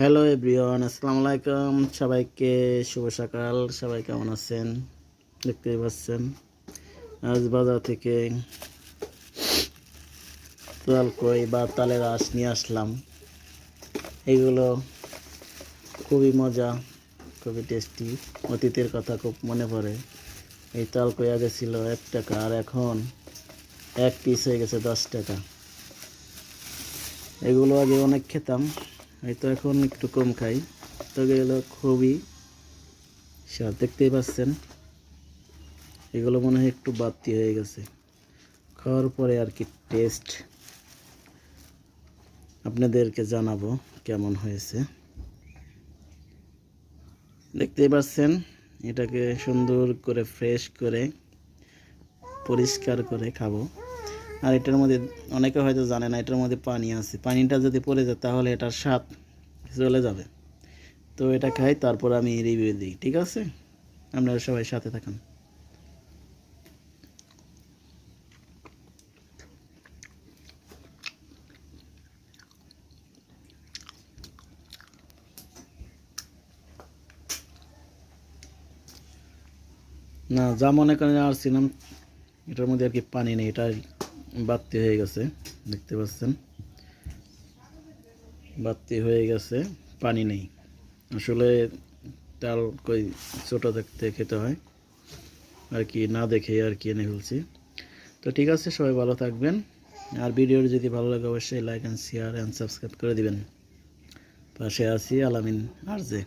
Hello everyone, আসসালামু আলাইকুম। সবাইকে শুভ সকাল। সবাই কেমন আছেন? দেখতেই পাচ্ছেন আজ বাজার থেকে তালকই বা তালের আঁশ নিয়ে আসলাম। এগুলো খুবই মজা, খুবই টেস্টি। অতীতের কথা খুব মনে পড়ে। এই তালকই আগে ছিল 1 টাকা, আর এখন 1 পিস হয়ে গেছে 10 টাকা। এগুলো আগে অনেক খেতাম, হয়তো এখন একটু কম খাই। তবে এগুলো খুবই স্বাদ, দেখতেই পাচ্ছেন। এগুলো মনে হয় একটু বাড়তি হয়ে গেছে। খাওয়ার পরে আর কি টেস্ট আপনাদেরকে জানাবো কেমন হয়েছে। দেখতেই পাচ্ছেন, এটাকে সুন্দর করে ফ্রেশ করে পরিষ্কার করে খাবো। আর এটার মধ্যে অনেকে হয়তো জানে না, এটার মধ্যে পানি আছে। পানিটা যদি পড়ে যায় তাহলে এটার স্বাদ চলে যাবে। তো এটা খাই, তারপর আমি রিভিউ দিই, ঠিক আছে? আপনারা সবাই সাথে থাকুন। না, যা মনে করেন আসছিলাম, এটার মধ্যে আর কি পানি নেই, এটা বাড়তি হয়ে গেছে। দেখতে পাচ্ছেন, বাড়তি হয়ে গেছে, পানি নেই। আসলে তাল কই ছোট দেখতে খেতে হয় আর কি, না দেখে আর কি এনে ফেলছি। তো ঠিক আছে, সবাই ভালো থাকবেন। আর ভিডিওটি যদি ভালো লাগে অবশ্যই like and share and subscribe করে দিবেন। পাশে আছি আলামিন আরজে।